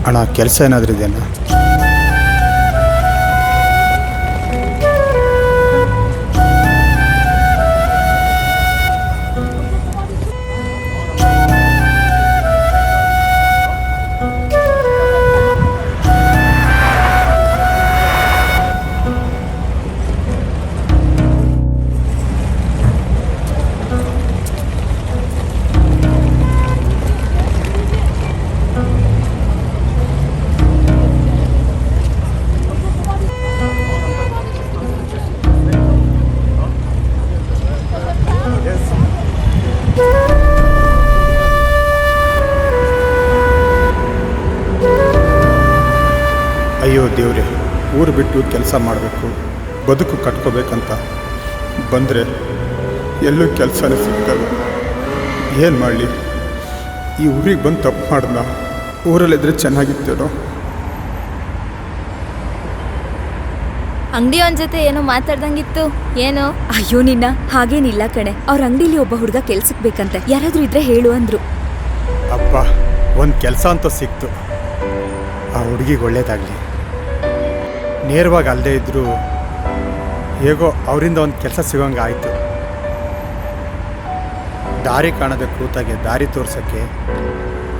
ಅಣ್ಣ ಕೆಲಸ ಏನಾದರೂ ಇದೆಯಣ್ಣ? ಅಯ್ಯೋ ದೇವ್ರೆ, ಊರು ಬಿಟ್ಟು ಕೆಲಸ ಮಾಡಬೇಕು, ಬದುಕು ಕಟ್ಕೋಬೇಕಂತ ಬಂದರೆ ಎಲ್ಲೂ ಕೆಲಸನೇ ಸಿಗ್ತವೆ. ಏನು ಮಾಡಲಿ? ಈ ಊರಿಗೆ ಬಂದು ತಪ್ಪು ಮಾಡ್ದ. ಊರಲ್ಲಿದ್ದರೆ ಚೆನ್ನಾಗಿತ್ತೇನೋ. ಅಂಗಡಿಯವನ ಜೊತೆ ಏನೋ ಮಾತಾಡ್ದಂಗಿತ್ತು. ಏನೋ? ಅಯ್ಯೋ ನಿನ್ನ ಹಾಗೇನಿಲ್ಲ ಕಣೆ. ಅವ್ರ ಅಂಗಡಿಲಿ ಒಬ್ಬ ಹುಡುಗ ಕೆಲ್ಸಕ್ಕೆ ಬೇಕಂತೆ. ಯಾರಾದ್ರೂ ಇದ್ರೆ ಹೇಳು ಅಂದ್ರು. ಅಪ್ಪ, ಒಂದು ಕೆಲಸ ಅಂತ ಸಿಕ್ತು. ಆ ಹುಡುಗಿಗೆ ಒಳ್ಳೇದಾಗಲಿ. ನೇರವಾಗಿ ಅಲ್ಲದೆ ಇದ್ದರೂ ಹೇಗೋ ಅವರಿಂದ ಒಂದು ಕೆಲಸ ಸಿಗೋಂಗೆ ಆಯಿತು. ದಾರಿ ಕಾಣದೆ ಕೂತಾಗೆ ದಾರಿ ತೋರ್ಸೋಕ್ಕೆ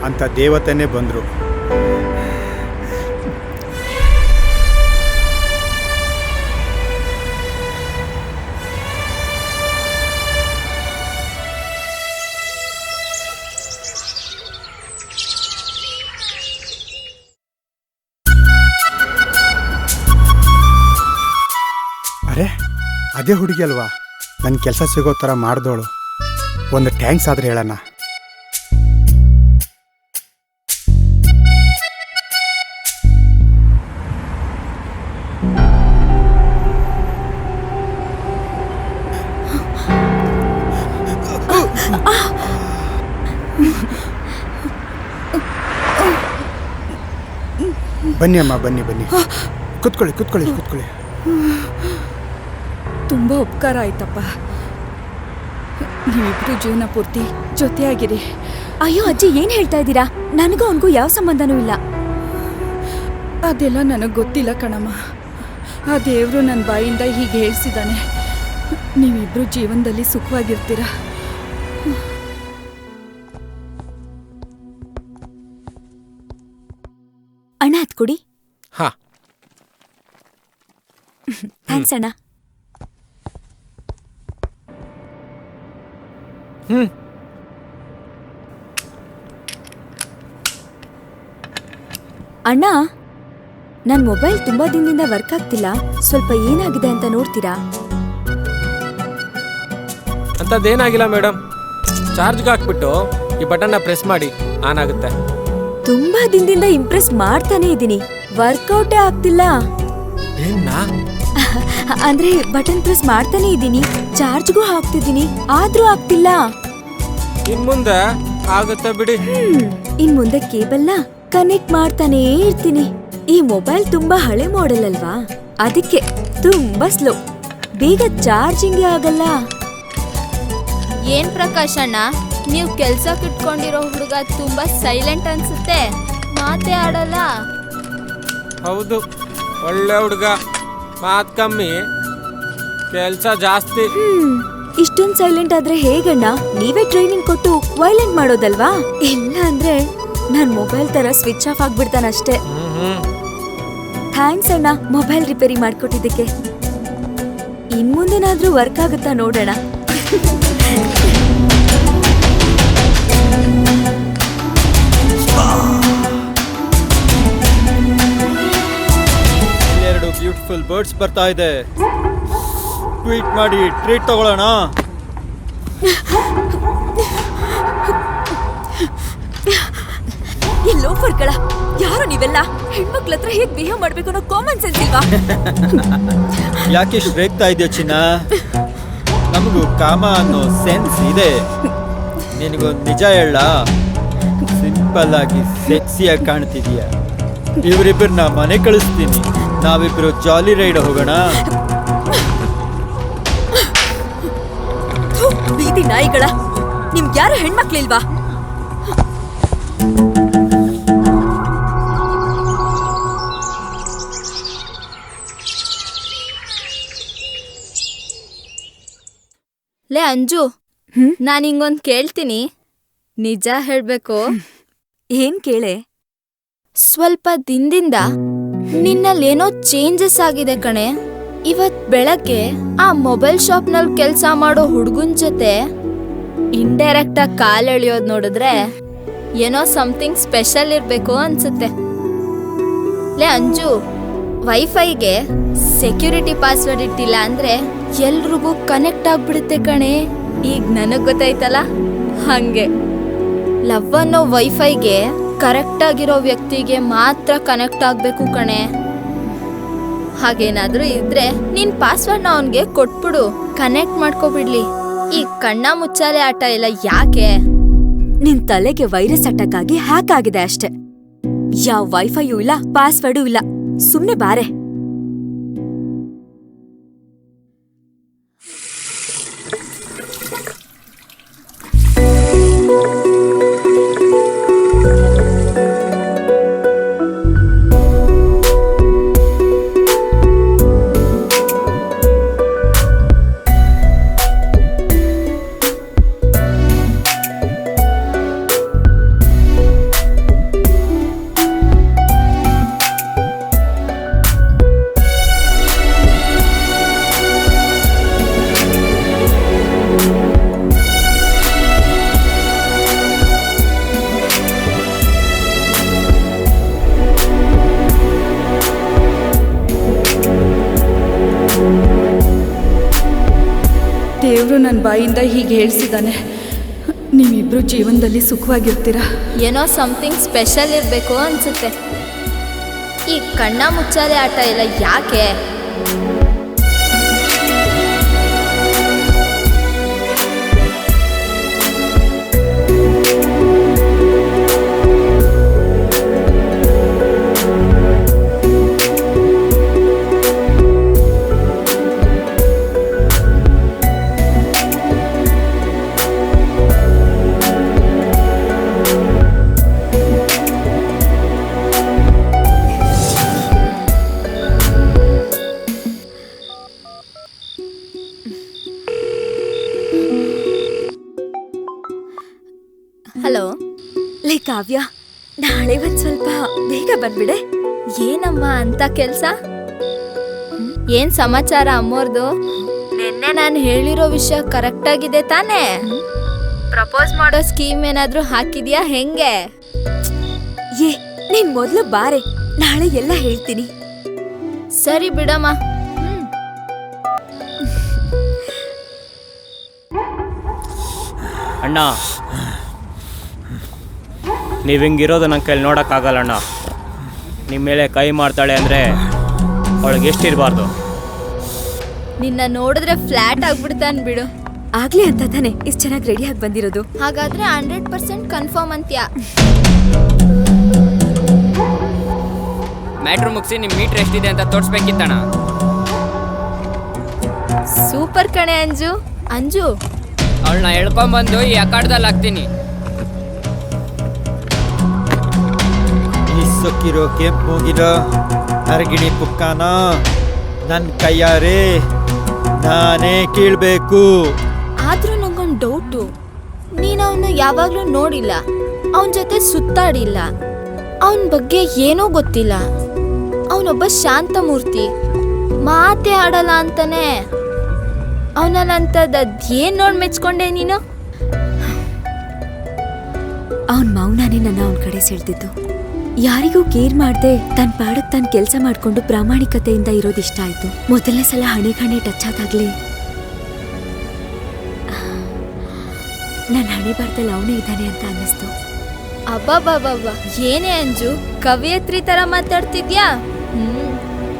ಅಂಥ ದೇವತೆನೇ ಬಂದರು. ಅರೆ, ಅದೇ ಹುಡುಗಿ ಅಲ್ವಾ ನನ್ನ ಕೆಲಸ ಸಿಗೋ ಥರ ಮಾಡ್ದೋಳು. ಒಂದು ಟ್ಯಾಂಕ್ಸ್ ಆದ್ರೆ ಹೇಳೋಣ. ಬನ್ನಿ ಅಮ್ಮ, ಬನ್ನಿ ಬನ್ನಿ, ಕೂತ್ಕೊಳ್ಳಿ ಕೂತ್ಕೊಳ್ಳಿ ಕೂತ್ಕೊಳ್ಳಿ. ತುಂಬಾ ಉಪಕಾರ ಆಯ್ತಪ್ಪ. ನೀವಿಬ್ರು ಜೀವನ ಪೂರ್ತಿ ಜೊತೆಯಾಗಿರಿ. ಅಯ್ಯೋ ಅಜ್ಜಿ, ಏನ್ ಹೇಳ್ತಾ ಇದ್ದೀರಾ? ನನಗೂ ಅವನಿಗೂ ಯಾವ ಸಂಬಂಧನೂ ಇಲ್ಲ. ಅದೆಲ್ಲ ನನಗೆ ಗೊತ್ತಿಲ್ಲ ಕಣಮ್ಮ. ಆ ದೇವರು ನನ್ನ ಬಾಯಿಂದ ಹೀಗೆ ಹೇಳ್ಸಿದ್ದಾನೆ. ನೀವಿಬ್ರು ಜೀವನದಲ್ಲಿ ಸುಖವಾಗಿರ್ತೀರ. ಅಣ್ಣ ಅದ್ ಕೊಡಿ. ಹಾ, ಥ್ಯಾಂಕ್ಸ್ ಅಣ್ಣ. ಅಣ್ಣ, ನನ್ನ ಮೊಬೈಲ್ ತುಂಬಾ ದಿನದಿಂದ ವರ್ಕ್ ಆಗ್ತಿಲ್ಲ. ಸ್ವಲ್ಪ ಏನಾಗಿದೆ ಅಂತ ನೋಡ್ತೀರಾ? ಅಂಥದ್ದೇನಾಗಿಲ್ಲ ಮೇಡಮ್. ಚಾರ್ಜ್ಗೆ ಹಾಕ್ಬಿಟ್ಟು ಈ ಬಟನ್ನ ಪ್ರೆಸ್ ಮಾಡಿ ಆನ್ ಆಗುತ್ತೆ. ತುಂಬಾ ದಿನದಿಂದ ಇಂಪ್ರೆಸ್ ಮಾಡ್ತಾನೆ ಇದ್ದೀನಿ, ವರ್ಕೌಟೇ ಆಗ್ತಿಲ್ಲ. ಅಂದ್ರೆ ಬಟನ್ ಪ್ರೆಸ್ ಮಾಡ್ತಾನೆ ಇದ್ದೀನಿ, ಚಾರ್ಜ್ಗೂ ಹಾಕ್ತಿದ್ದೀನಿ, ಆದ್ರೂ ಆಗ್ತಿಲ್ಲ. ಇನ್ ಮುಂದೆ ಆಗುತ್ತೆ ಬಿಡಿ. ಇನ್ ಮುಂದೆ ಕೇಬಲ್ನ ಕನೆಕ್ಟ್ ಮಾಡ್ತಾನೇ ಇರ್ತೀನಿ. ಈ ಮೊಬೈಲ್ ತುಂಬಾ ಹಳೆ ಮಾಡೆಲ್ ಅಲ್ವಾ, ಅದಕ್ಕೆ ತುಂಬಾ ಸ್ಲೋ, ಬೇಗ ಚಾರ್ಜಿಂಗ್ ಆಗಲ್ಲ. ಏನ್ ಪ್ರಕಾಶ್ ಅಣ್ಣ, ನೀವು ಕೆಲ್ಸಕ್ಕೆ ಇಟ್ಕೊಂಡಿರೋ ಹುಡುಗ ತುಂಬಾ ಸೈಲೆಂಟ್ ಅನ್ಸುತ್ತೆ, ಮಾತೇ ಆಡಲ್ಲ. ಹೌದು, ಒಳ್ಳೆ ಹುಡುಗ, ಮಾತ್ ಕಮ್ಮಿ, ಕೆಲ್ಸ ಜಾಸ್ತಿ. ಇಷ್ಟೊಂದ್ ಸೈಲೆಂಟ್ ಆದ್ರೆ ಹೇಗಣ್ಣ? ನೀವೇ ಟ್ರೈನಿಂಗ್ ಕೊಟ್ಟು ವೈಲೆಂಟ್ ಮಾಡೋದಲ್ವಾ? ಇಲ್ಲ ಅಂದ್ರೆ ನನ್ ಮೊಬೈಲ್ ತರ ಸ್ವಿಚ್ ಆಫ್ ಆಗ್ಬಿಡ್ತಾನಷ್ಟೇ. ಥ್ಯಾಂಕ್ಸ್ ಅಣ್ಣ, ಮೊಬೈಲ್ ರಿಪೇರಿ ಮಾಡ್ಕೊಟ್ಟಿದ್ದಕ್ಕೆ. ಇನ್ ಮುಂದೇನಾದ್ರೂ ವರ್ಕ್ ಆಗುತ್ತಾ ನೋಡೋಣ. ಎರಡು ಬ್ಯೂಟಿಫುಲ್ ಬರ್ಡ್ಸ್ ಬರ್ತಾ ಇದೆ. ಟ್ವೀಟ್ ಮಾಡಿ ಟ್ರೀಟ್ ತಗೊಳ್ಳೋಣ. ಈ ಲೋಫರ್ಗಳ ಯಾರು ನೀವೆಲ್ಲ? ಹೆಣ್ಮಕ್ಳ ಹತ್ರ ಹೇಗ್ ಬಿಹೇವ್ ಮಾಡ್ಬೇಕು ಅನ್ನೋ ಕಾಮನ್ ಸೆನ್ಸ್ ಇಲ್ವಾ? ಯಾಕೆ ರೇಗ್ತಾ ಇದೆಯಾ ಚಿನ್ನ? ನಮಗೂ ಕಾಮ ಅನ್ನೋ ಸೆನ್ಸ್ ಇದೆ. ನಿನಗೊಂದು ನಿಜ ಹೇಳ, ಸಿಂಪಲ್ ಆಗಿ ಸೆಕ್ಸಿಯಾಗಿ ಕಾಣ್ತಿದೀಯ. ಇವರಿಬ್ಬರನ್ನ ಮನೆ ಕಳಿಸ್ತೀನಿ, ನಾವಿಬ್ರು ಜಾಲಿ ರೈಡ್ ಹೋಗೋಣ. ಬೀದಿ ನಾಯಿಗಳ, ನಿಮ್ಗೆ ಯಾರು ಹೆಣ್ಮಕ್ಳಿಲ್ವಾ? ಅಂಜು, ಹ್ಮ್? ನಾನು ಹಿಂಗೊಂದು ಕೇಳ್ತೀನಿ, ನಿಜ ಹೇಳ್ಬೇಕು. ಏನ್ ಕೇಳೆ? ಸ್ವಲ್ಪ ದಿನದಿಂದ ನಿನ್ನಲ್ಲೇನೋ ಚೇಂಜಸ್ ಆಗಿದೆ ಕಣೆ. ಇವತ್ ಬೆಳಗ್ಗೆ ಆ ಮೊಬೈಲ್ ಶಾಪ್ನಲ್ಲಿ ಕೆಲಸ ಮಾಡೋ ಹುಡುಗನ್ ಜೊತೆ ಇಂಡೈರೆಕ್ಟ್ ಆಗಿ ಕಾಲೆಳೆಯೋದ್ ನೋಡಿದ್ರೆ ಏನೋ ಸಮಥಿಂಗ್ ಸ್ಪೆಷಲ್ ಇರ್ಬೇಕು ಅನ್ಸುತ್ತೆ. ಲೇ ಅಂಜು, ವೈಫೈಗೆ ಸೆಕ್ಯೂರಿಟಿ ಪಾಸ್ವರ್ಡ್ ಇಟ್ಟಿಲ್ಲ ಅಂದ್ರೆ ಎಲ್ರಿಗೂ ಕನೆಕ್ಟ್ ಆಗ್ಬಿಡುತ್ತೆ ಕಣೆ. ಈಗ ನನಗ್ ಗೊತ್ತಾಯ್ತಲ್ಲ, ಹಂಗೆ ಲವ್ ಅನ್ನೋ ವೈಫೈಗೆ ಕರೆಕ್ಟ್ ಆಗಿರೋ ವ್ಯಕ್ತಿಗೆ ಮಾತ್ರ ಕನೆಕ್ಟ್ ಆಗ್ಬೇಕು ಕಣೆ. ಹಾಗೇನಾದ್ರೂ ಇದ್ರೆ ನಿನ್ ಪಾಸ್ವರ್ಡ್ನ ಅವನ್ಗೆ ಕೊಟ್ಬಿಡು, ಕನೆಕ್ಟ್ ಮಾಡ್ಕೊಬಿಡ್ಲಿ. ಈ ಕಣ್ಣ ಮುಚ್ಚಾಲೆ ಆಟ ಎಲ್ಲ ಯಾಕೆ? ನಿನ್ ತಲೆಗೆ ವೈರಸ್ ಅಟ್ಯಾಕ್ ಆಗಿ ಹ್ಯಾಕ್ ಆಗಿದೆ ಅಷ್ಟೆ. ಯಾವ ವೈಫೈಯೂ ಇಲ್ಲ, ಪಾಸ್ವರ್ಡೂ ಇಲ್ಲ. ಸುಮ್ನೆ ಬಾರೆ. ದೇವರು ನನ್ನ ಬಾಯಿಂದ ಹೀಗೆ ಹೇಳ್ಸಿದ್ದಾನೆ, ನೀವಿಬ್ರು ಜೀವನದಲ್ಲಿ ಸುಖವಾಗಿರ್ತೀರಾ. ಏನೋ ಸಮಥಿಂಗ್ ಸ್ಪೆಷಲ್ ಇರ್ಬೇಕು ಅನ್ಸುತ್ತೆ. ಈ ಕಣ್ಣ ಮುಚ್ಚಾಲೆ ಆಟ ಎಲ್ಲ ಯಾಕೆ? ಹಲೋ. ಲೇ ಕಾವ್ಯ, ನಾಳೆ ಒಂದ್ ಸ್ವಲ್ಪ ಬೇಗ ಬಂದ್ಬಿಡೆ. ಏನಮ್ಮ ಅಂತ ಕೆಲ್ಸ? ಏನ್ ಸಮಾಚಾರ ಅಮ್ಮೋರ್ದು? ನಿನ್ನೆ ನಾನು ಹೇಳಿರೋ ವಿಷಯ ಕರೆಕ್ಟ್ ಆಗಿದೆ ತಾನೇ? ಪ್ರಪೋಸ್ ಮಾಡೋ ಸ್ಕೀಮ್ ಏನಾದ್ರೂ ಹಾಕಿದ್ಯಾ ಹೆಂಗೆ? ಏ, ನೀನ್ ಮೊದ್ಲು ಬಾರೆ, ನಾಳೆ ಎಲ್ಲ ಹೇಳ್ತೀನಿ. ಸರಿ ಬಿಡಮ್ಮ. ಅಣ್ಣ, ನೀವು ಹಿಂಗಿರೋದು ನನ್ನ ಕೈಲಿ ನೋಡೋಕ್ಕಾಗಲ್ಲ ಅಣ್ಣ. ನಿಮ್ಮ ಮೇಲೆ ಕೈ ಮಾಡ್ತಾಳೆ ಅಂದರೆ ಅವಳಿಗೆ ಎಷ್ಟಿರಬಾರ್ದು. ನಿನ್ನ ನೋಡಿದ್ರೆ ಫ್ಲಾಟ್ ಆಗ್ಬಿಡ್ತಾನ್ ಬಿಡು. ಆಗ್ಲೇ ಅಂತ ತಾನೆ ಇಷ್ಟು ಚೆನ್ನಾಗಿ ರೆಡಿಯಾಗಿ ಬಂದಿರೋದು. ಹಾಗಾದ್ರೆ 100% ಕನ್ಫರ್ಮ್ ಅಂತ್ಯಾ? ಮ್ಯಾಟ್ರು ಮುಗಿಸಿ ನಿಮ್ಮ ಮೀಟ್ರ್ ಎಷ್ಟಿದೆ ಅಂತ ತೋರಿಸ್ಬೇಕಿತ್ತಣ್ಣ. ಸೂಪರ್ ಕಣೆ ಅಂಜು. ಅಂಜು, ಅವಳನ್ನ ಎಳ್ಕೊಂಬಂದು ಈ ಅಖಾಡದಲ್ಲಿ ಹಾಕ್ತೀನಿ. ಇಸಕ್ಕಿರೋ ಕೆಂಪುಗಿರೋ ಅರಗಿಣಿ ಪುಕ್ಕನ ನನ್ನ ಕೈಯಾರೆ ನಾನೇ ಕೀಳ್ಬೇಕು. ಆದ್ರೂ ನಂಗೊಂದು ಡೌಟು. ನೀನು ಅವನು ಯಾವಾಗ್ಲೂ ನೋಡಿಲ್ಲ, ಅವನ ಜೊತೆ ಸುತ್ತಾಡಿಲ್ಲ, ಅವನ ಬಗ್ಗೆ ಏನೂ ಗೊತ್ತಿಲ್ಲ. ಅವನೊಬ್ಬ ಶಾಂತ ಮೂರ್ತಿ, ಮಾತೇ ಆಡಲ್ಲ ಅಂತಾನೆ. ಅವನಲ್ಲಂತದ್ದು ಏನ್ ನೋಡ್ ಮೆಚ್ಕೊಂಡೆ ನೀನು? ಅವನ್ ಮೌನಾನೇ ನನ್ನ ಅವನ ಕಡೆ ಸೆಳ್ತಿದ್ದು. ಯಾರಿಗೂ ಕೇರ್ ಮಾಡ್ದೆ ತನ್ನ ಪಾಡಕ್ ತಾನು ಕೆಲಸ ಮಾಡ್ಕೊಂಡು ಪ್ರಾಮಾಣಿಕತೆಯಿಂದ ಇರೋದಿಷ್ಟ ಆಯ್ತು. ಮೊದಲನೇ ಸಲ ಹಣೆ ಟಚ್ ಆದಾಗ್ಲೇ ನನ್ನ ಹಣೆ ಬಾರ್ದಲ್ಲಿ ಅವನೇ ಇದ್ದಾನೆ ಅಂತ ಅನ್ನಿಸ್ತು. ಅಬ್ಬಬ್ಬಬ್ಬ, ಏನೇ ಅಂಜು, ಕವಿಯತ್ರಿ ತರ ಮಾತಾಡ್ತಿದ್ಯಾ?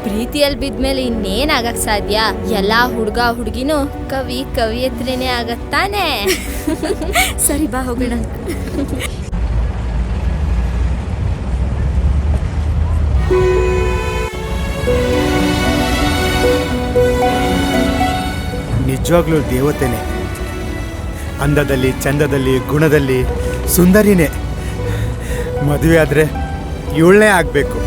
ಪ್ರೀತಿಯಲ್ಲಿ ಬಿದ್ಮೇಲೆ ಇನ್ನೇನಾಗಕ್ ಸಾಧ್ಯ? ಎಲ್ಲಾ ಹುಡ್ಗ ಹುಡ್ಗಿನೂ ಕವಿಯತ್ರಿನೇ ಆಗತ್ತಾನೆ. ಸರಿ ಬಾ ಹೋಗೋಣ. ನಿಜವಾಗ್ಲೂ ದೇವತೆನೆ. ಅಂದದಲ್ಲಿ, ಚಂದದಲ್ಲಿ, ಗುಣದಲ್ಲಿ ಸುಂದರಿನೇ. ಮದುವೆ ಆದ್ರೆ ಇವಳನ್ನೇ ಆಗ್ಬೇಕು.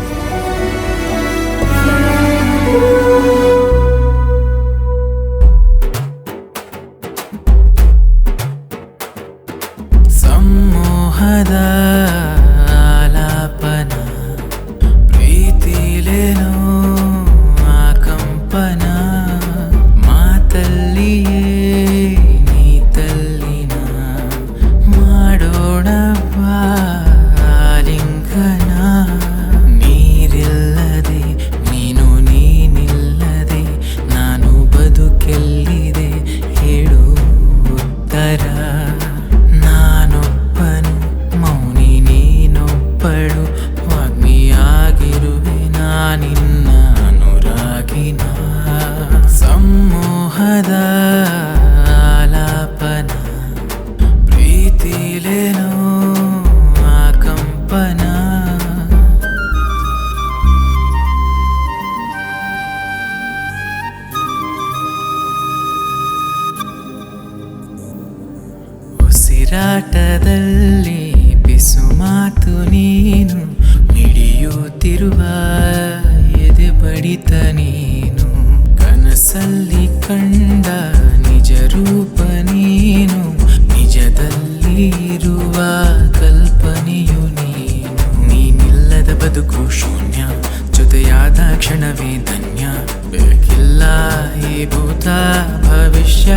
ಸಮ್ಮೋಹದ ಆಲಾಪನ ಪ್ರೀತಿಲೇನೋ ಆಕಂಪನ ಉಸಿರಾಟದಲ್ಲಿ ಪಿಸು ಮಾತು ನೀನು ಮಿಡಿಯುತ್ತಿರುವ ಎದೆ ಬಡಿತ ನೀನು ಕನಸಲ್ಲಿ ಕಂಡ ನಿಜ ರೂಪ ನೀನು ನಿಜದಲ್ಲಿ ಇರುವ ಕಲ್ಪನೆಯು ನೀನು ನೀನಿಲ್ಲದ ಬದುಕು ಶೂನ್ಯ ಜೊತೆಯಾದ ಕ್ಷಣವೇ ಧನ್ಯ ಬೇಕಿಲ್ಲ ಈ ಭೂತ ಭವಿಷ್ಯ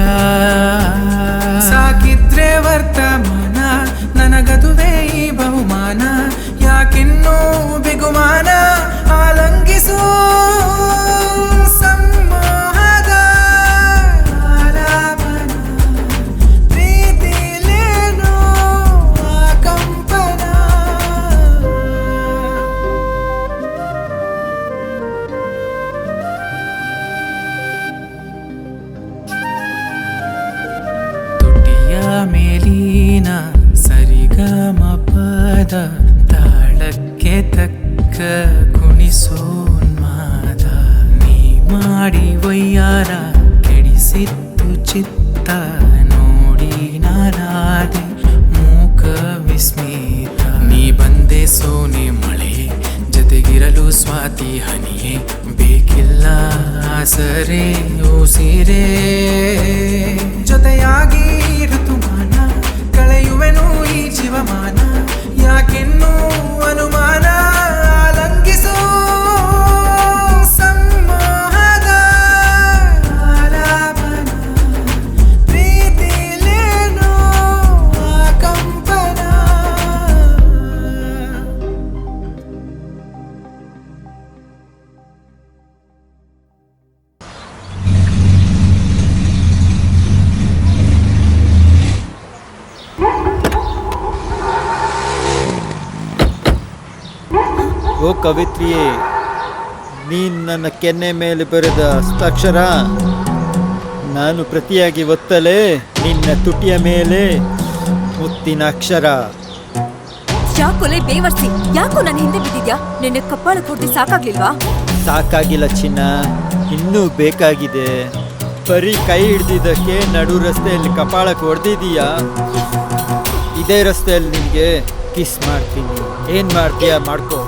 ಸಾಕಿದ್ರೆ ವರ್ತಮಾನ ನನಗದುವೇ ಈ ಬಹುಮಾನ ಯಾಕಿನ್ನೂ ಬಿಗುಮಾನ ಆಲಂಗಿಸು ಸಮ್ಮೋಹದ ಆಲಾಪನ ಪ್ರೀತಿಲೇನೋ ಆಕಂಪನ ತುಟಿಯ ಮೇಲಿನ ಸರಿಗಮ ಪದ ತಾಳಕ್ಕೆ ತಕ್ಕ ಕುಣಿಸೋನ್ಮಾದ ನೀ ಮಾಡಿ ವಯ್ಯಾರ ಕೆಡಿಸಿತ್ತು ಚಿತ್ತ ನೋಡಿ ನಾನಾದೆ ಮೂಕ ವಿಸ್ಮಿತ ನೀ ಬಂದೆ ಸೋನೆ ಮಳೆ ಜೊತೆಗಿರಲು ಸ್ವಾತಿ ಹನಿಯೇ ಬೇಕಿಲ್ಲ ಆಸರೆ ಉಸಿರೇ ಜೊತೆಯಾಗಿ ಋತುಮಾನ ಕಳೆಯುವೆನು ಈ ಜೀವಮಾನ ಯಾಕೆನ್ನೂ ಅನುಮಾನ ಆಲಂಗಿಸು ಸಮ್ಮೋಹದ ಆಲಾಪನ ಪ್ರೀತಿಲೇನೋ ಆಕಂಪನ ಓ ಕವಿತ್ರಿಯೇ, ನೀನು ನನ್ನ ಕೆನ್ನೆ ಮೇಲೆ ಬರೆದ ಹಸ್ತಾಕ್ಷರ ನಾನು ಪ್ರತಿಯಾಗಿ ಒತ್ತಲೇ ನಿನ್ನ ತುಟಿಯ ಮೇಲೆ ಮುತ್ತಿನ ಅಕ್ಷರ. ಯಾಕೊಲೆ ಬೇವರ್ಸಿ, ಯಾಕೋ ನನ್ನ ಹಿಂದೆ ಬಿದ್ದಿದ್ಯಾ? ನಿನ್ನ ಕಪ್ಪಾಳಕ್ಕೆ ಹೊಡ್ದು ಸಾಕಾಗ್ಲಿಲ್ವಾ? ಸಾಕಾಗಿಲ್ಲ ಚಿನ್ನ, ಇನ್ನೂ ಬೇಕಾಗಿದೆ. ಬರೀ ಕೈ ಹಿಡ್ದಿದ್ದಕ್ಕೆ ನಡು ರಸ್ತೆಯಲ್ಲಿ ಕಪಾಳಕ್ಕೆ ಹೊಡೆದಿದೀಯಾ? ಇದೇ ರಸ್ತೆಯಲ್ಲಿ ನಿನಗೆ ಕಿಸ್ ಮಾಡ್ತೀನಿ. ಏನ್ ಮಾಡ್ತೀಯಾ ಮಾಡ್ಕೋ.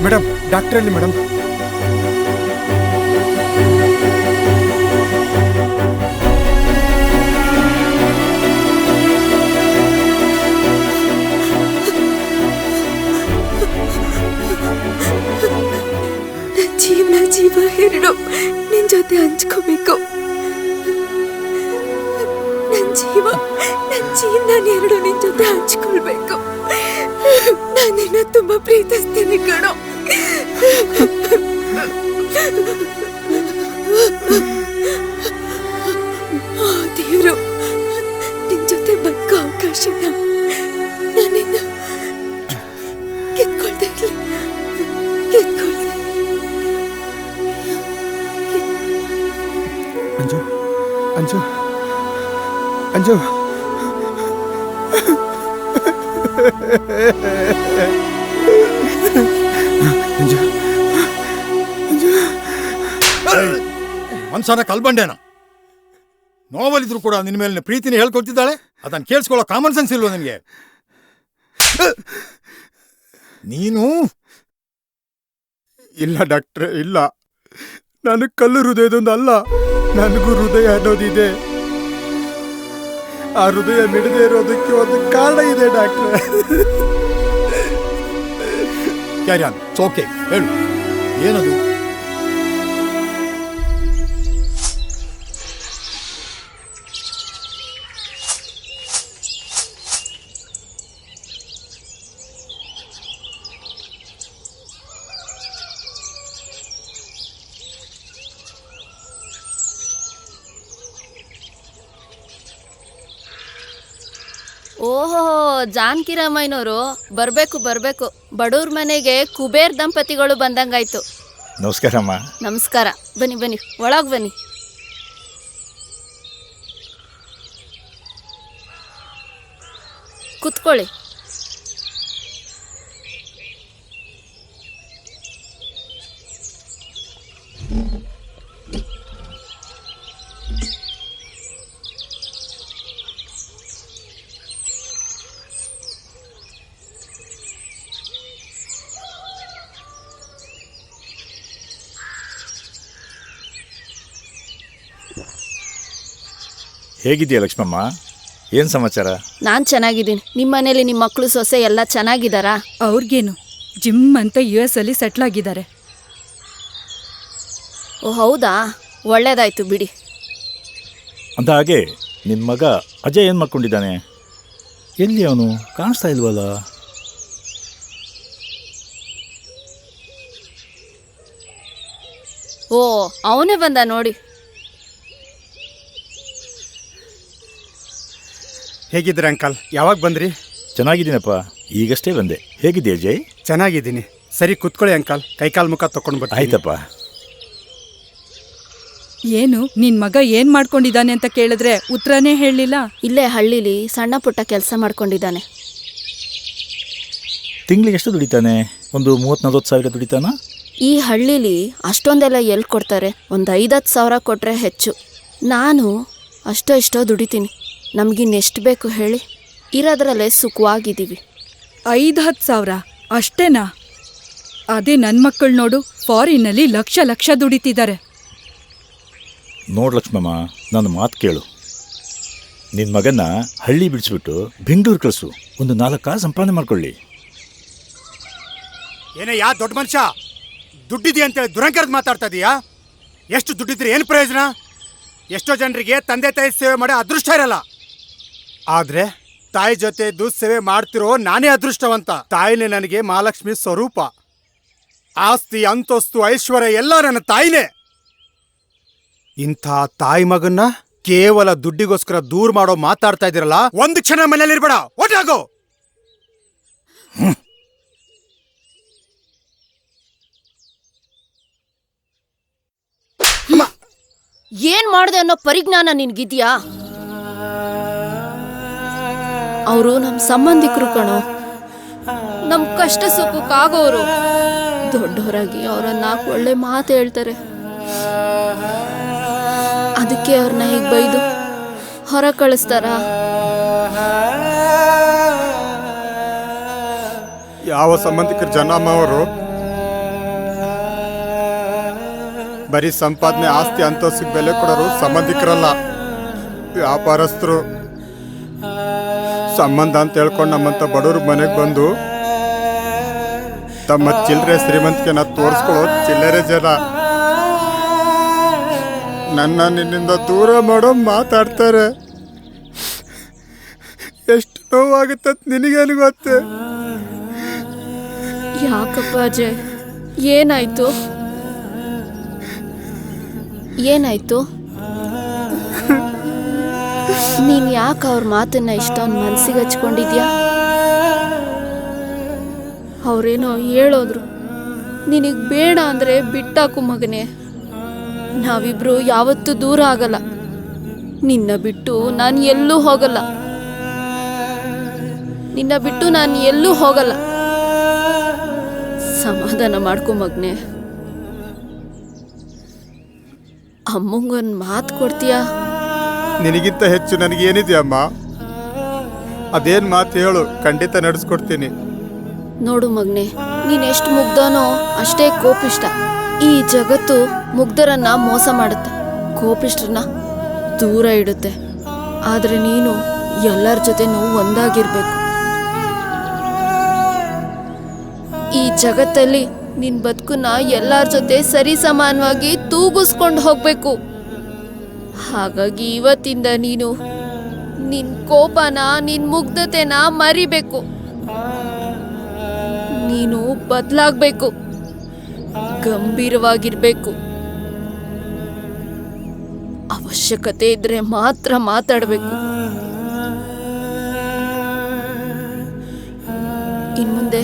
ಮೇಡಮ್ ಡಾಕ್ಟ್ರಲ್ಲಿ ಮೇಡಮ್. ಜೀವ ಎರಡು ನಿನ್ ಜೊತೆ ಹಂಚ್ಕೋಬೇಕು. ನನ್ ಜೀವನ ಎರಡು ನಿನ್ ಜೊತೆ ಹಂಚ್ಕೊಳ್ಬೇಕು. ನಾನು ನಿನ್ನ ತುಂಬಾ ಪ್ರೀತಿಸ್ತೀನಿ ಕಣೋ. ದೇವ್ರು ನಿನ್ ಜೊತೆ ಬದುಕೋ ಅವಕಾಶನ ನಾನಿನ್ನ ಕಿತ್ಕೊಳ್ತಾ ಇರ್ಲಿ. ಅಂಜು ಅಂಜು ಅಂಜು ಅಂಜು ಮನ್ಸನ ಕಲ್ಬಂಡೇನ ನೋವಲ್ಲಿದ್ರು ಕೂಡ ನಿನ್ನ ಮೇಲಿನ ಪ್ರೀತಿನ ಹೇಳ್ಕೊಡ್ತಿದ್ದಾಳೆ. ಅದನ್ನು ಕೇಳಿಸ್ಕೊಳ್ಳೋ ಕಾಮನ್ ಸೆನ್ಸ್ ಇಲ್ವ ನಿನಗೆ? ನೀನು ಇಲ್ಲ ಡಾಕ್ಟ್ರೆ, ಇಲ್ಲ. ನನಗೆ ಕಲ್ಲು ಹೃದಯದೊಂದು ಅಲ್ಲ, ನನಗೂ ಹೃದಯ ಅನ್ನೋದಿದೆ. ಆ ಹೃದಯ ಮಿಡದೇ ಇರೋದಕ್ಕೆ ಒಂದು ಕಾರಣ ಇದೆ ಡಾಕ್ಟ್ರೆ. ಕ್ಯಾರಿಯಾನ್ ಓಕೆ, ಹೇಳು ಏನದು? ಓಹೋ, ಜಾನಕಿರಾಮಯ್ಯನವರು ಬರ್ಬೇಕು. ಬಡವ್ರ ಮನೆಗೆ ಕುಬೇರ್ ದಂಪತಿಗಳು ಬಂದಂಗಾಯ್ತು. ನಮಸ್ಕಾರಮ್ಮ. ನಮಸ್ಕಾರ. ಬನ್ನಿ ಒಳಗ್ ಬನ್ನಿ. ಕುತ್ಕೊಳ್ಳಿ. ಹೇಗಿದೆಯಾ ಲಕ್ಷ್ಮಮ್ಮ? ಏನು ಸಮಾಚಾರ? ನಾನ್ ಚೆನ್ನಾಗಿದ್ದೀನಿ. ನಿಮ್ಮ ಮನೇಲಿ ನಿಮ್ಮ ಮಕ್ಕಳು ಸೊಸೆ ಎಲ್ಲ ಚೆನ್ನಾಗಿದ್ದಾರಾ? ಅವ್ರಿಗೇನು, ಜಿಮ್ ಅಂತ US ಅಲ್ಲಿ ಸೆಟ್ಲ್ ಆಗಿದ್ದಾರೆ. ಓ ಹೌದಾ, ಒಳ್ಳೇದಾಯ್ತು ಬಿಡಿ. ಅಂದ ಹಾಗೆ ನಿನ್ನ ಮಗ ಅಜಯ್ ಏನು ಮಾಡ್ಕೊಂಡಿದ್ದಾನೆ? ಎಲ್ಲಿ ಅವನು? ಕಾಣಿಸ್ತಾ ಇಲ್ವಲ್ಲ? ಓ ಅವನೇ ಬಂದ ನೋಡಿ. ಹೇಗಿದ್ದೀರ ಅಂಕಲ್? ಯಾವಾಗ ಬಂದ್ರಿ? ಚೆನ್ನಾಗಿದ್ದೀನಪ್ಪ, ಈಗಷ್ಟೇ ಬಂದೆ. ಹೇಗಿದೆಯಾ ಅಜಯ್? ಚೆನ್ನಾಗಿದ್ದೀನಿ. ಸರಿ ಕೂತ್ಕೊಳ್ಳಿ ಅಂಕಲ್, ಕೈಕಾಲು ಮುಖ ತಗೊಂಡ್ಬಿಟ್ಟು. ಆಯ್ತಪ್ಪ. ಏನು ನಿನ್ ಮಗ ಏನ್ ಮಾಡ್ಕೊಂಡಿದ್ದಾನೆ ಅಂತ ಕೇಳಿದ್ರೆ ಉತ್ತರನೇ ಹೇಳಲಿಲ್ಲ. ಇಲ್ಲೇ ಹಳ್ಳಿಲಿ ಸಣ್ಣ ಪುಟ್ಟ ಕೆಲಸ ಮಾಡ್ಕೊಂಡಿದ್ದಾನೆ. ತಿಂಗಳಿಗೆ ಎಷ್ಟು ದುಡಿತಾನೆ? ಒಂದು 30-40 ಸಾವಿರ ದುಡಿತಾನ? ಈ ಹಳ್ಳಿಲಿ ಅಷ್ಟೊಂದೆಲ್ಲ ಎಲ್ಲಿ ಕೊಡ್ತಾರೆ? ಒಂದು 5-10 ಸಾವಿರ ಕೊಟ್ರೆ ಹೆಚ್ಚು. ನಾನು ಅಷ್ಟೋ ಇಷ್ಟೋ ದುಡಿತೀನಿ. ನಮಗಿನ್ನೆಷ್ಟು ಬೇಕು ಹೇಳಿ? ಇರೋದ್ರಲ್ಲೇ ಸುಖವಾಗಿದ್ದೀವಿ. 5-10 ಸಾವಿರ ಅಷ್ಟೇನಾ? ಅದೇ ನನ್ನ ಮಕ್ಕಳು ನೋಡು, ಫಾರಿನ್ನಲ್ಲಿ ಲಕ್ಷ ದುಡಿತಿದ್ದಾರೆ. ನೋಡು ಲಕ್ಷ್ಮಮ್ಮ, ನನ್ನ ಮಾತು ಕೇಳು. ನಿನ್ನ ಮಗನ ಹಳ್ಳಿ ಬಿಡಿಸ್ಬಿಟ್ಟು ಬೆಂಗಳೂರು ಕಳಿಸು. ಒಂದು 4 ಕಾಸು ಸಂಪಾದನೆ ಮಾಡ್ಕೊಳ್ಳಿ. ಏನೇ ಯಾ ದೊಡ್ಡ ಮನುಷ್ಯ, ದುಡ್ಡಿದೆಯಾ ಅಂತೇಳಿ ದುರಂಕರದ ಮಾತಾಡ್ತಾ ಇದೀಯಾ? ಎಷ್ಟು ದುಡ್ಡಿದ್ರೆ ಏನು ಪ್ರಯೋಜನ? ಎಷ್ಟೋ ಜನರಿಗೆ ತಂದೆ ತಾಯಿ ಸೇವೆ ಮಾಡೋ ಅದೃಷ್ಟ ಇರಲ್ಲ. ಆದ್ರೆ ತಾಯಿ ಜೊತೆ ಇದ್ದು ಸೇವೆ ಮಾಡ್ತಿರೋ ನಾನೇ ಅದೃಷ್ಟವಂತ. ತಾಯಿನೇ ನನಗೆ ಮಹಾಲಕ್ಷ್ಮಿ ಸ್ವರೂಪ. ಆಸ್ತಿ, ಅಂತಸ್ತು, ಐಶ್ವರ್ಯ ಎಲ್ಲ ನನ್ನ ತಾಯಿನೇ. ಇಂಥ ತಾಯಿ ಮಗನ್ನ ಕೇವಲ ದುಡ್ಡಿಗೋಸ್ಕರ ದೂರ ಮಾಡೋ ಮಾತಾಡ್ತಾ ಇದ್ದೀರಲ್ಲ, ಒಂದು ಕ್ಷಣ ಮನೇಲಿರ್ಬೇಡ, ಒಟ್ಟಾಗೋ. ಏನ್ ಮಾಡ್ದೆ ಅನ್ನೋ ಪರಿಜ್ಞಾನ ನಿನ್ಗಿದ್ಯಾ? ಅವರು ನಮ್ ಸಂಬಂಧಿಕರು ಕಣೋ, ನಮ್ ಕಷ್ಟ ಸುಖಕ್ಕಾಗೋರು. ದೊಡ್ಡವರಾಗಿ ಅವ್ರನ್ನ 4 ಒಳ್ಳೆ ಮಾತು ಹೇಳ್ತಾರೆ. ಅದಕ್ಕೆ ಅವ್ರನ್ನ ಹೀಗೆ ಬೈದು ಹೊರ ಕಳಿಸ್ತಾರ? ಯಾವ ಸಂಬಂಧಿಕರ ಜನಮ್ಮ ಅವರು ಬರೀ ಸಂಪಾದನೆ ಆಸ್ತಿ ಅಂತಸ್ತಿಗೆ ಬೆಲೆ ಕೊಡೋರು ಸಂಬಂಧಿಕರಲ್ಲ, ವ್ಯಾಪಾರಸ್ಥರು. ಸಂಬಂಧ ಅಂತ ಹೇಳ್ಕೊಂಡು ನಮ್ಮಂಥ ಬಡವ್ರ ಮನೆಗೆ ಬಂದು ತಮ್ಮ ಚಿಲ್ಲರೆ ಶ್ರೀಮಂತಿಕೆನ ತೋರಿಸ್ಕೊಳ್ಳೋ ಚಿಲ್ಲರೆ ಜನ. ನನ್ನ ನಿನ್ನಿಂದ ದೂರ ಮಾಡೋ ಮಾತಾಡ್ತಾರೆ. ಎಷ್ಟು ನೋವಾಗುತ್ತೆ ನಿನಗೇನು ಗೊತ್ತೆ? ಯಾಕಪ್ಪ ಅಜಯ್, ಏನಾಯ್ತು? ಏನಾಯ್ತು? ನೀನ್ ಯಾಕೆ ಅವ್ರ ಮಾತನ್ನ ಇಷ್ಟೊಂದು ಮನ್ಸಿಗೆ ಹಚ್ಕೊಂಡಿದ್ಯಾ? ಅವ್ರೇನೋ ಹೇಳೋದ್ರು, ನಿನಗೆ ಬೇಡ ಅಂದರೆ ಬಿಟ್ಟಾಕು ಮಗನೇ. ನಾವಿಬ್ರು ಯಾವತ್ತೂ ದೂರ ಆಗಲ್ಲ. ನಿನ್ನ ಬಿಟ್ಟು ನಾನು ಎಲ್ಲೂ ಹೋಗಲ್ಲ. ನಿನ್ನ ಬಿಟ್ಟು ನಾನು ಎಲ್ಲೂ ಹೋಗಲ್ಲ. ಸಮಾಧಾನ ಮಾಡ್ಕೊ ಮಗನೇ. ಅಮ್ಮಂಗೊಂದು ಮಾತು ಕೊಡ್ತೀಯಾ? ನಿನಗಿಂತ ಹೆಚ್ಚು ನನಗೇನಿದೆಯಮ್ಮ? ಅದೇನು ಮಾತು ಹೇಳು, ಖಂಡಿತ ನಡೆಸ್ಕೊಡ್ತೀನಿ. ನೋಡು ಮಗನೇ, ನೀನೆಷ್ಟು ಮುಗ್ಧನೋ ಅಷ್ಟೇ ಕೋಪಿಷ್ಟ. ಈ ಜಗತ್ತು ಮುಗ್ಧರನ್ನ ಮೋಸ ಮಾಡುತ್ತೆ, ಕೋಪಿಷ್ಟ್ರನ್ನ ದೂರ ಇಡುತ್ತೆ. ಆದರೆ ನೀನು ಎಲ್ಲರ ಜೊತೆನೂ ಒಂದಾಗಿರ್ಬೇಕು. ಈ ಜಗತ್ತಲ್ಲಿ ನಿನ್ ಬದುಕನ್ನ ಎಲ್ಲರ ಜೊತೆ ಸರಿ ಸಮಾನವಾಗಿ ತೂಗಿಸ್ಕೊಂಡು ಹೋಗ್ಬೇಕು. ಹಾಗಾಗಿ ಇವತ್ತಿಂದ ನೀನು ನಿನ್ ಕೋಪನ, ನಿನ್ ಮುಗ್ಧತೆನ ಮರಿಬೇಕು. ನೀನು ಬದಲಾಗಬೇಕು, ಗಂಭೀರವಾಗಿರ್ಬೇಕು. ಅವಶ್ಯಕತೆ ಇದ್ರೆ ಮಾತ್ರ ಮಾತಾಡಬೇಕು. ಇನ್ಮುಂದೆ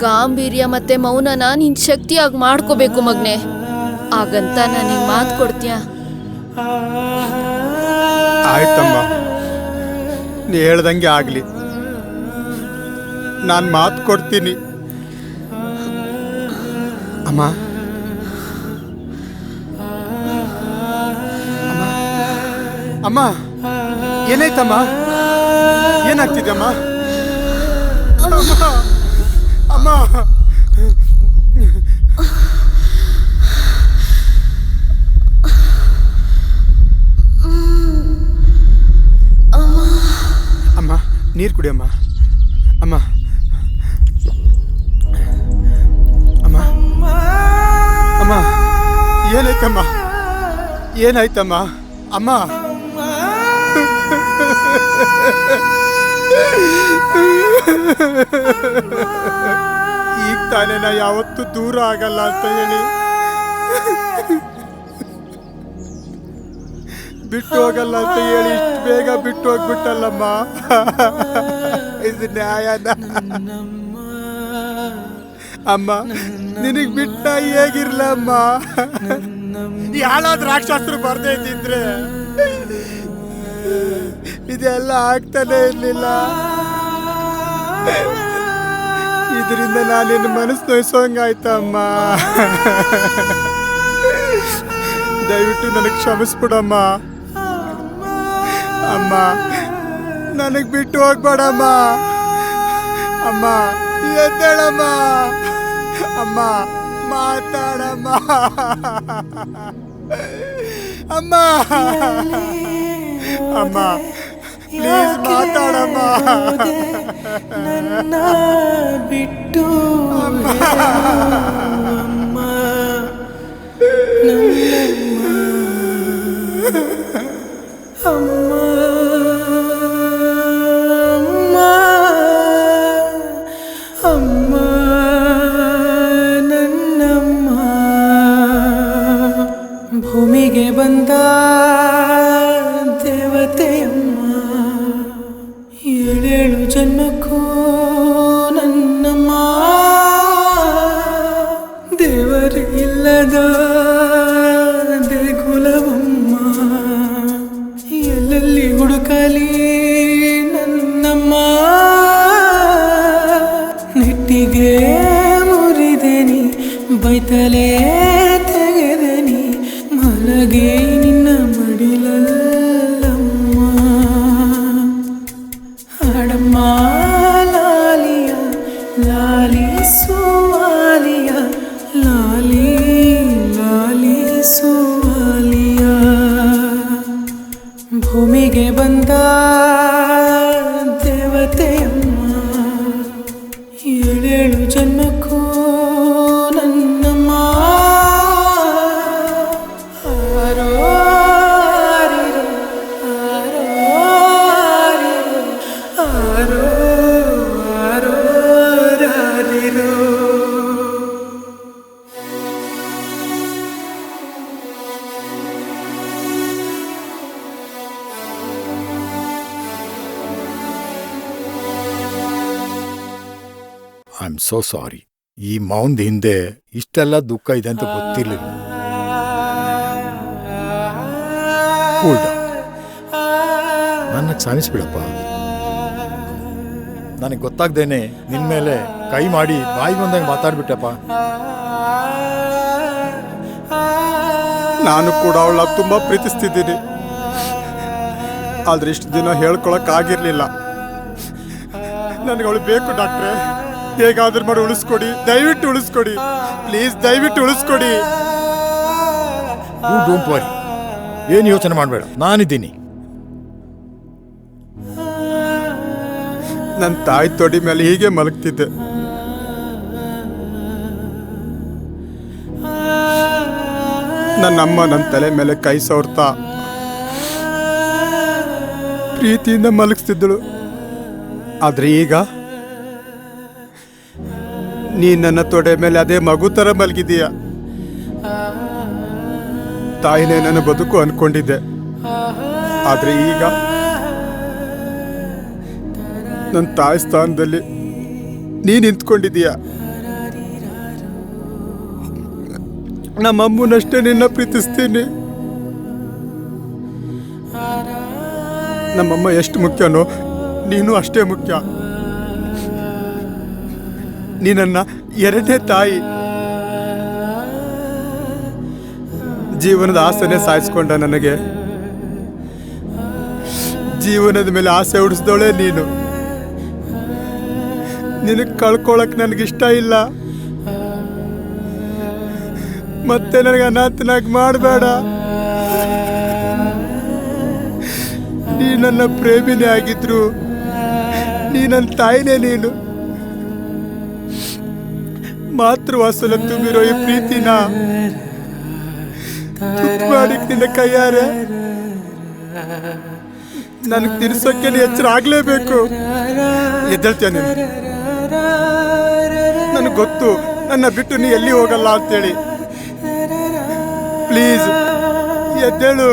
ಗಾಂಭೀರ್ಯ ಮತ್ತೆ ಮೌನನ ನಿನ್ ಶಕ್ತಿಯಾಗಿ ಮಾಡ್ಕೋಬೇಕು ಮಗ್ನೆ. ಆಗಂತ ನನಗೆ ಮಾತು ಕೊಡ್ತೀಯಾ? ಆಯ್ತಮ್ಮ, ನೀ ಹೇಳ್ದಂಗೆ ಆಗಲಿ. ನಾನು ಮಾತು ಕೊಡ್ತೀನಿ. ಅಮ್ಮ, ಅಮ್ಮ, ಏನಾಯ್ತಮ್ಮ? ಏನಾಗ್ತಿದೆಯಮ್ಮ? ಅಮ್ಮ, ಅಮ್ಮ ನೀರು ಕುಡಿಯಮ್ಮ. ಅಮ್ಮ, ಅಮ್ಮ, ಅಮ್ಮ, ಏನಾಯ್ತಮ್ಮ? ಏನಾಯ್ತಮ್ಮ? ಅಮ್ಮ, ಈಗ ತಾನೇ ನಾ ಯಾವತ್ತೂ ದೂರ ಆಗಲ್ಲ ಅಂತ ಹೇಳಿ ಬಿಟ್ಟು ಹೋಗಲ್ಲ ಅಂತ ಹೇಳಿ ಇಷ್ಟು ಬೇಗ ಬಿಟ್ಟು ಹೋಗ್ಬಿಟ್ಟಲ್ಲಮ್ಮ. ಇದು ನ್ಯಾಯನ? ಅಮ್ಮ, ನಿನಗೆ ಬಿಟ್ಟ ಹೇಗಿರ್ಲಮ್ಮ? ಯಾಳಾದ ರಾಕ್ಷಸರು ಬರ್ದೇ ಇದ್ದಿದ್ರೆ ಇದೆಲ್ಲ ಆಗ್ತಾನೆ ಇರ್ಲಿಲ್ಲ. ಇದರಿಂದ ನಾನಿನ್ನು ಮನಸ್ಸು ನೋಯಿಸೋಂಗಾಯ್ತಮ್ಮ. ದಯವಿಟ್ಟು ನನಗೆ ಕ್ಷಮಿಸ್ಬಿಡಮ್ಮ. ಅಮ್ಮ, ನನಗೆ ಬಿಟ್ಟು ಹೋಗ್ಬೇಡಮ್ಮ. ಅಮ್ಮ, ಎದ್ದೇಳಮ್ಮ. ಅಮ್ಮ, ಮಾತಾಡಮ್ಮ. ಅಮ್ಮ, ಅಮ್ಮ, ಪ್ಲೀಸ್ ಮಾತಾಡಮ್ಮ. ನನ್ನ ಬಿಟ್ಟು ಅಮ್ಮ, ನನ್ನಮ್ಮ, ಅಮ್ಮ, ಅಮ್ಮ, ಅಮ್ಮ, ನನ್ನಮ್ಮ. ಭೂಮಿಗೆ ಬಂದ ದೇವತೆಯಮ್ಮ, ಏಳೇಳು ಜನ್ಮಕ್ಕೂ ನನ್ನಮ್ಮ. ದೇವರು ಇಲ್ಲದ ದೇಗುಲವಮ್ಮ, ಎಲ್ಲೆಲ್ಲಿ ಹುಡುಕಲಿ ನನ್ನಮ್ಮ. ನೆಟ್ಟಿಗೆ ಮುರಿದೆನಿ, ಬೈತಲೇ ತೆಗೆದೆನಿ, ಮಲಗೆ ನಿನ್ನ ಮಡಿಲಲ್ಲಮ್ಮ. ಹಾಡಮ್ಮ ಲಾಲಿಯ, ಲಾಲಿಸು ಆಲಿಯ, ಲಾಲಿ ಲಾಲಿಸು ಆಮ್ ಸೋ ಸಾರಿ. ಈ ಮೌನ್ದ ಹಿಂದೆ ಇಷ್ಟೆಲ್ಲ ದುಃಖ ಇದೆ ಅಂತ ಗೊತ್ತಿರ್ಲಿಲ್ಲ. ನನ್ನ ಕ್ಷಮಿಸ್ಬಿಡಪ್ಪ. ನನಗೆ ಗೊತ್ತಾಗ್ದೇನೆ ನಿನ್ ಮೇಲೆ ಕೈ ಮಾಡಿ ಬಾಯಿ ಬಂದಂಗೆ ಮಾತಾಡ್ಬಿಟ್ಟಪ್ಪ. ನಾನು ಕೂಡ ಅವಳ ತುಂಬಾ ಪ್ರೀತಿಸ್ತಿದ್ದೀನಿ. ಆದ್ರೆ ಇಷ್ಟು ದಿನ ಹೇಳ್ಕೊಳಕ್ ಆಗಿರ್ಲಿಲ್ಲ. ನನಗೆ ಅವಳು ಬೇಕು ಡಾಕ್ಟ್ರೆ. ಹೇಗಾದ್ರೂ ಮಾಡಿ ಉಳಿಸ್ಕೊಡಿ, ದಯವಿಟ್ಟು ಉಳಿಸ್ಕೊಡಿ, ಪ್ಲೀಸ್ ದಯವಿಟ್ಟು ಉಳಿಸ್ಕೊಡಿ. ಡೋಂಟ್ ವರಿ, ಏನು ಯೋಚನೆ ಮಾಡಬೇಡ, ನಾನಿದ್ದೀನಿ. ನನ್ನ ತಾಯಿ ತೊಡಿ ಮೇಲೆ ಹೀಗೆ ಮಲಗ್ತಿದ್ದೆ. ನನ್ನಮ್ಮ ನನ್ನ ತಲೆ ಮೇಲೆ ಕೈ ಸವರ್ತಾ ಪ್ರೀತಿಯಿಂದ ಮಲಗಿಸ್ತಿದ್ದಳು. ಆದ್ರೆ ಈಗ ನೀ ನನ್ನ ತೊಡೆ ಮೇಲೆ ಅದೇ ಮಗು ತರ ಮಲಗಿದೀಯ. ತಾಯಿನೇ ನನ್ನ ಬದುಕು ಅನ್ಕೊಂಡಿದ್ದೆ. ಆದ್ರೆ ಈಗ ನನ್ನ ತಾಯಿ ಸ್ಥಾನದಲ್ಲಿ ನೀ ನಿಂತ್ಕೊಂಡಿದೀಯ. ನಮ್ಮಮ್ಮನಷ್ಟೇ ನಿನ್ನ ಪ್ರೀತಿಸ್ತೀನಿ. ನಮ್ಮಮ್ಮ ಎಷ್ಟು ಮುಖ್ಯನೋ ನೀನು ಅಷ್ಟೇ ಮುಖ್ಯ. ನೀ ನನ್ನ ಎರಡನೇ ತಾಯಿ. ಜೀವನದ ಆಸೆನೆ ಸಾಯಿಸ್ಕೊಂಡ ನನಗೆ ಜೀವನದ ಮೇಲೆ ಆಸೆ ಉಡಿಸ್ದೋಳೆ ನೀನು. ನಿನಗೆ ಕಳ್ಕೊಳಕ್ ನನಗಿಷ್ಟ ಇಲ್ಲ. ಮತ್ತೆ ನನಗೆ ಅನಾಥನಾಗಿ ಮಾಡಬೇಡ. ನೀ ನನ್ನ ಪ್ರೇಮಿನೇ ಆಗಿದ್ರು ನೀ ನನ್ನ ತಾಯಿನೇ. ನೀನು ಮಾತೃವಾತ್ಸಲ್ಯ ತುಂಬಿರೋ ಈ ಪ್ರೀತಿನ ಮಾಡಿ ನಿನ್ನ ಕೈಯಾರೆ ನನಗೆ ತಿರ್ಸೋಕೆ ಎಚ್ಚರ ಆಗ್ಲೇಬೇಕು. ಎದ್ದೇಳ್ತೀಯ ನೀನು? ನನಗೆ ಗೊತ್ತು ನನ್ನ ಬಿಟ್ಟು ನೀ ಎಲ್ಲಿ ಹೋಗಲ್ಲ ಅಂತೇಳಿ. ಪ್ಲೀಸ್ ಎದ್ದೇಳು.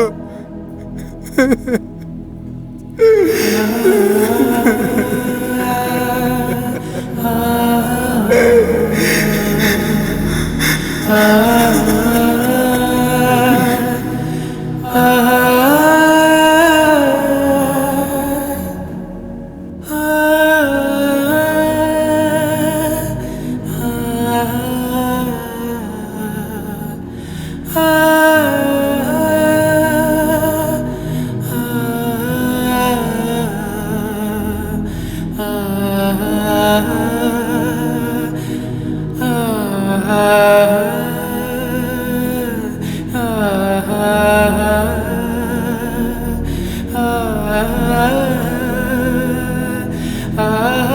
ah